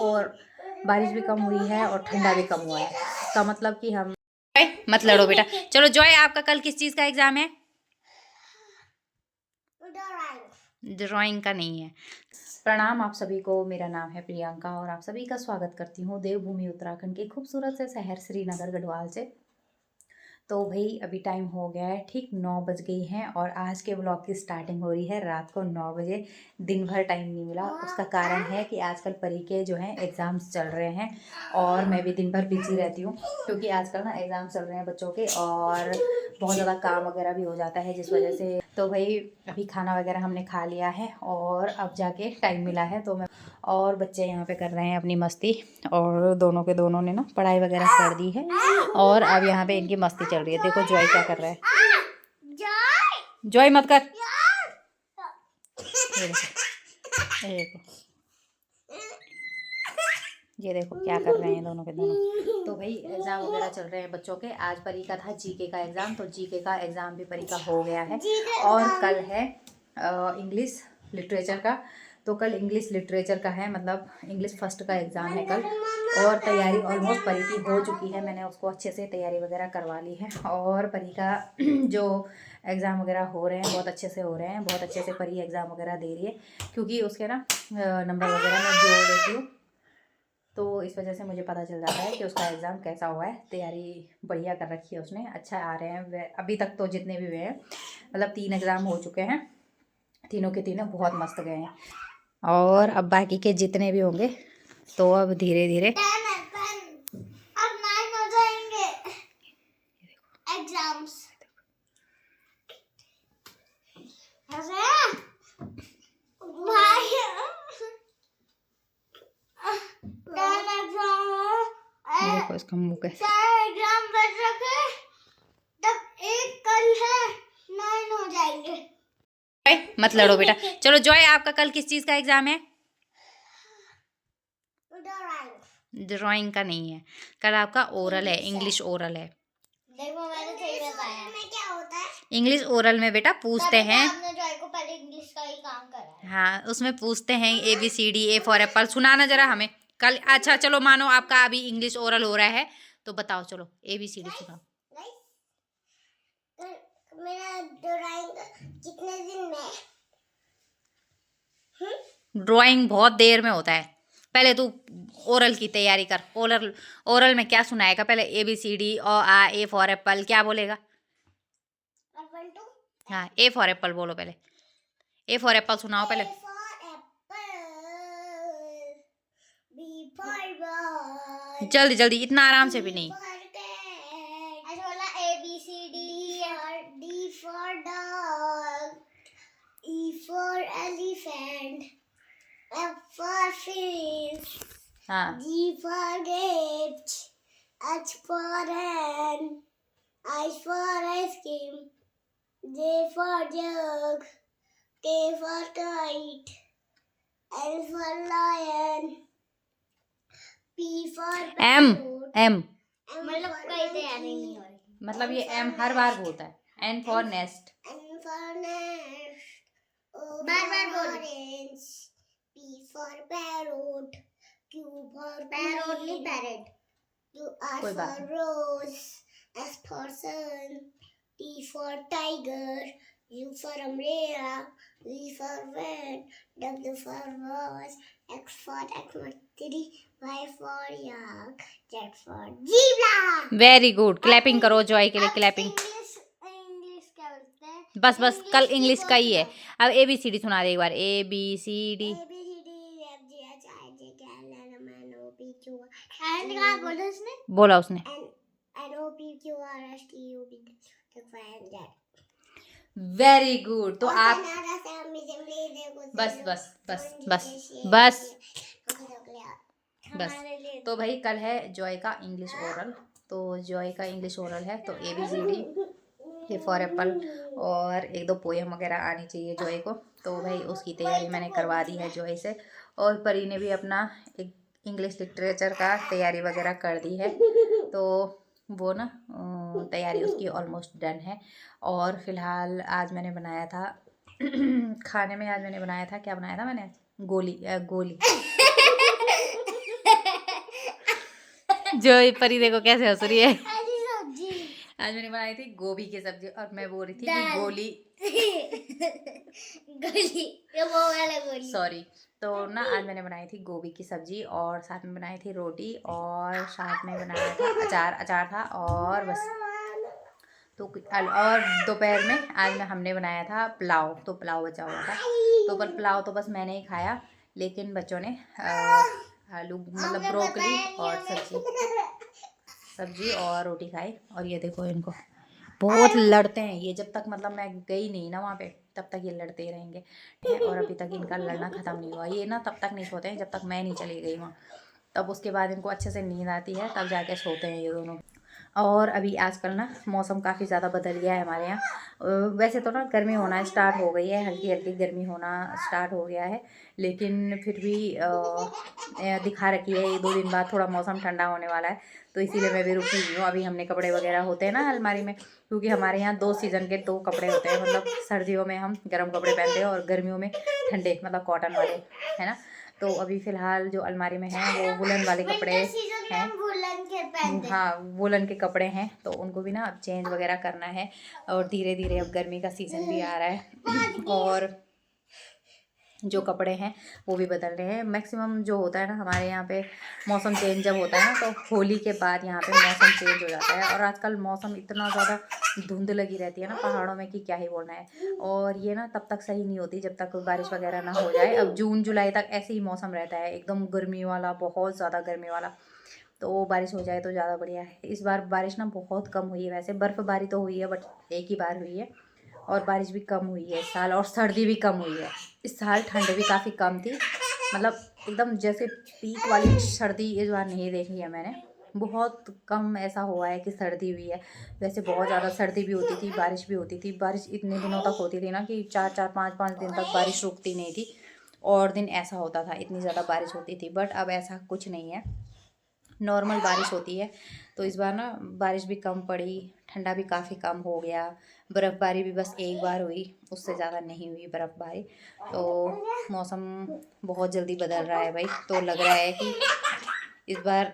और बारिश भी कम हुई है और ठंडा भी कम हुआ है। इसका मतलब कि हम मत लड़ो बेटा। चलो जॉय, आपका कल किस चीज़ का एग्ज़ाम है? ड्राइंग का नहीं है। प्रणाम आप सभी को, मेरा नाम है प्रियंका और आप सभी का स्वागत करती हूँ देवभूमि उत्तराखंड के खूबसूरत से शहर श्रीनगर गढ़वाल से। तो भाई अभी टाइम हो गया है, ठीक 9 बज गई हैं और आज के ब्लॉग की स्टार्टिंग हो रही है रात को 9 बजे। दिन भर टाइम नहीं मिला, उसका कारण है कि आजकल परी के जो हैं एग्ज़ाम्स चल रहे हैं और मैं भी दिन भर बिजी रहती हूँ क्योंकि आजकल ना एग्ज़ाम चल रहे हैं बच्चों के और बहुत ज़्यादा काम वगैरह भी हो जाता है जिस वजह से। तो भाई अभी खाना वगैरह हमने खा लिया है और अब जाके टाइम मिला है तो मैं और बच्चे यहाँ पे कर रहे हैं अपनी मस्ती और दोनों के दोनों ने ना पढ़ाई वगैरह कर दी है और अब यहाँ पे इनकी मस्ती चल रही है। देखो जॉय क्या कर रहा है। जॉय मत कर। ये देखो क्या कर रहे हैं दोनों के दोनों। तो भाई एग्ज़ाम वगैरह चल रहे हैं बच्चों के। आज परी का था जीके का एग्ज़ाम, तो जीके का एग्ज़ाम भी परी का हो गया है और कल है इंग्लिश लिटरेचर का। तो कल इंग्लिश लिटरेचर का है, मतलब इंग्लिश फर्स्ट का एग्ज़ाम है कल और तैयारी ऑलमोस्ट परी की हो चुकी है। मैंने उसको अच्छे से तैयारी वगैरह करवा ली है और परी का जो एग्ज़ाम वगैरह हो रहे हैं बहुत अच्छे से हो रहे हैं। बहुत अच्छे से परी एग्ज़ाम वगैरह दे रही है क्योंकि उसके ना नंबर वगैरह मैं जोड़ देती हूँ, तो इस वजह से मुझे पता चल जाता है कि उसका एग्ज़ाम कैसा हुआ है। तैयारी बढ़िया कर रखी है उसने, अच्छा आ रहे हैं अभी तक तो जितने भी हुए हैं, मतलब 3 एग्ज़ाम हो चुके हैं, तीनों के तीनों बहुत मस्त गए हैं और अब बाकी के जितने भी होंगे तो अब धीरे धीरे अब 9 हो जाएंगे एग्जाम्स। देखो इसका मुँह कैसे। एग्जाम बच रखे तब एक कल है 9 हो जाएंगे। मत लड़ो बेटा। चलो जॉय, आपका कल किस चीज़ का एग्ज़ाम है? ड्राइंग का नहीं है, कल आपका ओरल है, इंग्लिश ओरल है। देखो मैंने सही बताया। में क्या होता है? इंग्लिश ओरल में बेटा पूछते हैं। आपने जॉय को पहले इंग्लिश का ही काम करा है। हाँ, उसमें पूछते हैं ABCD, A फॉर एप्पल। सुनाना जरा हमें कल। अच्छा चलो मानो आपका अभी इंग्लिश ओरल हो रहा है तो बताओ, चलो ABCD सुनाओ। मेरा ड्राइंग कितने दिन में? ड्राइंग बहुत देर में होता है, पहले तू ओरल की तैयारी कर। ओरल ओरल में क्या सुनाएगा पहले? ABCD और A फॉर एप्पल क्या बोलेगा? हाँ A फॉर एप्पल बोलो पहले। A फॉर एप्पल सुनाओ पहले। जल्दी जल्दी, इतना आराम से भी नहीं। ABCD, D for dog, E for elephant, F for fish, हाँ G for grapes, H for hen, I for ice cream, J for jug, K for kite, L for lion, P for M parrot, M मतलब कई तैयारी नहीं हो रही। मतलब ये M हर बार बोलता है। N for nest. N for nest, O for orange, P for parrot, Q for parrot नहीं parrot, R कोई बात for rose, S for sun, T for tiger, U for umbrella, V for van, W for horse, X for X-3, Y for yak, Z for zebra। Very good, clapping करो Joy के लिए, clapping. English क्या बोलते हैं? बस बस कल English का ही है। अब ABCD सुना दे एक बार। ABCD। बोला उसने? बोला उसने। Very good. तो आप बस बस बस बस बस बस। तो भाई कल है जॉय का इंग्लिश ओरल, तो जॉय का इंग्लिश ओरल है तो ABCD, A फॉर एप्पल और 1-2 पोएम वगैरह आनी चाहिए जॉय को। तो भाई उसकी तैयारी मैंने करवा दी है जॉय से और परी ने भी अपना एक इंग्लिश लिटरेचर का तैयारी वगैरह कर दी है, तो वो ना तैयारी उसकी ऑलमोस्ट डन है। और फिलहाल आज मैंने बनाया था खाने में, आज मैंने बनाया था, क्या बनाया था मैंने? गोली जो ये परी देखो कैसे हंस रही है। हरी सब्जी। आज मैंने बनाई थी गोभी की सब्जी और मैं बोल रही थी कि दाल। गोली गोली, ये वो वाला गोली। सॉरी। तो ना आज मैंने बनाई थी गोभी की सब्जी और साथ में बनाई थी रोटी और साथ में बनाया था अचार था और बस। तो और दोपहर में आज हमने बनाया था पुलाव, तो पुलाव बचा हुआ था। तो पर पुलाव तो बस मैंने ही खाया, लेकिन बच्चों ने आलू मतलब ब्रोकली और सब्जी और रोटी खाई। और ये देखो इनको बहुत लड़ते हैं ये, जब तक मतलब मैं गई नहीं ना वहाँ पे तब तक ये लड़ते ही रहेंगे, ठीक है। और अभी तक इनका लड़ना ख़त्म नहीं हुआ। ये ना तब तक नहीं सोते हैं जब तक मैं नहीं चली गई वहाँ, तब उसके बाद इनको अच्छे से नींद आती है तब जाके सोते हैं ये दोनों। और अभी आजकल ना मौसम काफ़ी ज़्यादा बदल गया है हमारे यहाँ। वैसे तो ना गर्मी होना स्टार्ट हो गई है, हल्की हल्की गर्मी होना स्टार्ट हो गया है, लेकिन फिर भी दिखा रखी है 1-2 दिन बाद थोड़ा मौसम ठंडा होने वाला है। तो इसीलिए मैं भी रुकी हुई हूँ। अभी हमने कपड़े वगैरह होते हैं ना अलमारी में, क्योंकि हमारे यहाँ 2 सीज़न के 2 कपड़े होते हैं। मतलब सर्दियों में हम गर्म कपड़े पहनते हैं और गर्मियों में ठंडे मतलब कॉटन वाले, है ना। तो अभी फ़िलहाल जो अलमारी में हैं वो वुलन वाले कपड़े हैं। हाँ, वुलन के कपड़े हैं, तो उनको भी ना अब चेंज वगैरह करना है। और धीरे धीरे अब गर्मी का सीज़न भी आ रहा है और जो कपड़े हैं वो भी बदल रहे हैं। मैक्सिमम जो होता है ना हमारे यहाँ पे मौसम चेंज जब होता है ना, तो होली के बाद यहाँ पे मौसम चेंज हो जाता है। और आजकल मौसम इतना ज़्यादा धुंध लगी रहती है ना पहाड़ों में कि क्या ही बोलना है। और ये ना तब तक सही नहीं होती जब तक बारिश वगैरह ना हो जाए। अब जून जुलाई तक ऐसे ही मौसम रहता है, एकदम गर्मी वाला, बहुत ज़्यादा गर्मी वाला। तो बारिश हो जाए तो ज़्यादा बढ़िया है। इस बार बारिश ना बहुत कम हुई है। वैसे बर्फ़बारी तो हुई है बट एक ही बार हुई है, और बारिश भी कम हुई है इस साल, और सर्दी भी कम हुई है इस साल। ठंड भी काफ़ी कम थी, मतलब एकदम जैसे पीक वाली सर्दी इस बार नहीं देखी है मैंने। बहुत कम ऐसा हुआ है कि सर्दी हुई है। वैसे बहुत ज़्यादा सर्दी भी होती थी, बारिश भी होती थी। बारिश इतने दिनों तक होती थी ना कि 4-4, 5-5 दिन तक बारिश रुकती नहीं थी, और दिन ऐसा होता था इतनी ज़्यादा बारिश होती थी। बट अब ऐसा कुछ नहीं है, नॉर्मल बारिश होती है। तो इस बार ना बारिश भी कम पड़ी, ठंडा भी काफ़ी कम हो गया। बर्फ़बारी भी बस एक बार हुई, उससे ज़्यादा नहीं हुई बर्फ़बारी। तो मौसम बहुत जल्दी बदल रहा है भाई। तो लग रहा है कि इस बार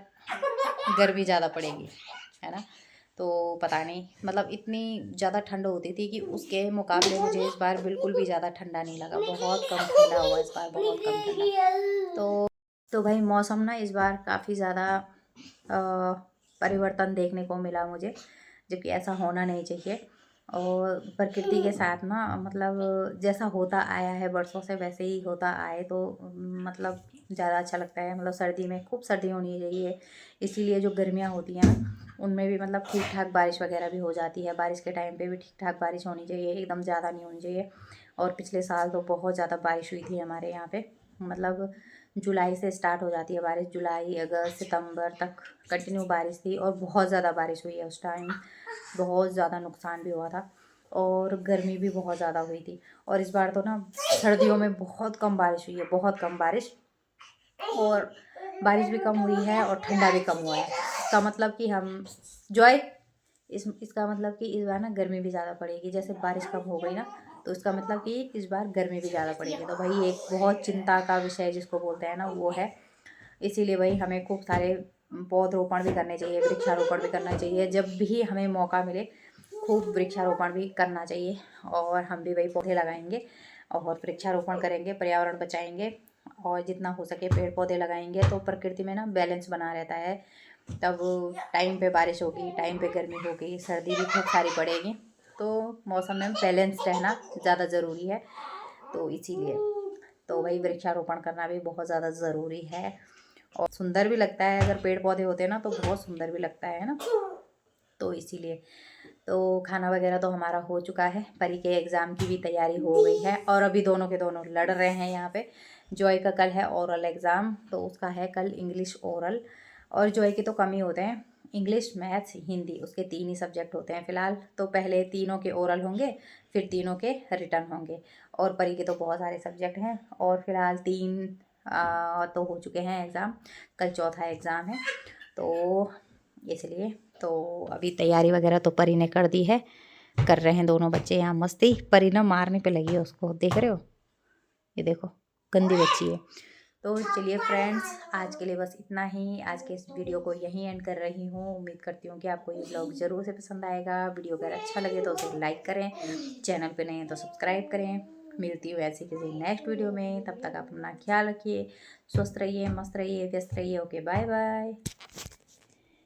गर्मी ज़्यादा पड़ेगी, है ना। तो पता नहीं, मतलब इतनी ज़्यादा ठंड होती थी कि उसके मुकाबले मुझे इस बार बिल्कुल भी ज़्यादा ठंडा नहीं लगा। बहुत कम ठंडा हुआ इस बार, बहुत कम ठंडा। तो भाई मौसम ना इस बार काफ़ी ज़्यादा परिवर्तन देखने को मिला मुझे, जबकि ऐसा होना नहीं चाहिए। और प्रकृति के साथ ना मतलब जैसा होता आया है वर्षों से वैसे ही होता आए तो मतलब ज़्यादा अच्छा लगता है। मतलब सर्दी में खूब सर्दी होनी चाहिए, इसीलिए जो गर्मियाँ होती हैं ना उनमें भी मतलब ठीक ठाक बारिश वगैरह भी हो जाती है। बारिश के टाइम पे भी ठीक ठाक बारिश होनी चाहिए, एकदम ज़्यादा नहीं होनी चाहिए। और पिछले साल तो बहुत ज़्यादा बारिश हुई थी हमारे यहाँ पे, मतलब जुलाई से स्टार्ट हो जाती है बारिश, जुलाई अगस्त सितंबर तक कंटिन्यू बारिश थी। और बहुत ज़्यादा बारिश हुई है उस टाइम, बहुत ज़्यादा नुकसान भी हुआ था और गर्मी भी बहुत ज़्यादा हुई थी। और इस बार तो ना सर्दियों में बहुत कम बारिश हुई है, बहुत कम बारिश, और बारिश भी कम हुई है और ठंडा भी कम हुआ है। इसका मतलब कि हम इसका मतलब कि इस बार ना गर्मी भी ज़्यादा पड़ेगी। जैसे बारिश कम हो गई ना तो इसका मतलब कि इस बार गर्मी भी ज़्यादा पड़ेगी। तो भाई एक बहुत चिंता का विषय जिसको बोलते हैं ना वो है। इसीलिए भाई हमें खूब सारे पौधरोपण भी करने चाहिए, वृक्षारोपण भी करना चाहिए। जब भी हमें मौका मिले खूब वृक्षारोपण भी करना चाहिए। और हम भी भाई पौधे लगाएंगे और वृक्षारोपण करेंगे, पर्यावरण बचाएंगे, और जितना हो सके पेड़ पौधे लगाएंगे तो प्रकृति में ना बैलेंस बना रहता है। तब टाइम पे बारिश होगी, टाइम पे गर्मी होगी, सर्दी भी खूब सारी पड़ेगी। तो मौसम में बैलेंस रहना ज़्यादा ज़रूरी है। तो इसीलिए तो वही वृक्षारोपण करना भी बहुत ज़्यादा ज़रूरी है। और सुंदर भी लगता है, अगर पेड़ पौधे होते हैं ना तो बहुत सुंदर भी लगता है ना। तो इसीलिए तो खाना वगैरह तो हमारा हो चुका है, परी के एग्ज़ाम की भी तैयारी हो गई है। और अभी दोनों के दोनों लड़ रहे हैं यहाँ पे। जॉय का कल है ओरल एग्ज़ाम, तो उसका है कल इंग्लिश ओरल। और जॉय के तो कम ही होते हैं, इंग्लिश मैथ्स हिंदी, उसके 3 ही सब्जेक्ट होते हैं फ़िलहाल। तो पहले तीनों के ओरल होंगे, फिर तीनों के रिटर्न होंगे। और परी के तो बहुत सारे सब्जेक्ट हैं, और फ़िलहाल 3 तो हो चुके हैं एग्ज़ाम, कल चौथा एग्ज़ाम है। तो इसलिए तो अभी तैयारी वगैरह तो परी ने कर दी है, कर रहे हैं दोनों बच्चे यहाँ मस्ती। परी ना मारने पे लगी है उसको, देख रहे हो, ये देखो गंदी बच्ची है। तो चलिए फ्रेंड्स, आज के लिए बस इतना ही। आज के इस वीडियो को यहीं एंड कर रही हूँ। उम्मीद करती हूँ कि आपको ये ब्लॉग ज़रूर से पसंद आएगा। वीडियो अगर अच्छा लगे तो उसे लाइक करें, चैनल पे नए हैं तो सब्सक्राइब करें। मिलती हूँ ऐसी किसी नेक्स्ट वीडियो में। तब तक आप अपना ख्याल रखिए, स्वस्थ रहिए, मस्त रहिए, व्यस्त रहिए। Okay, bye bye.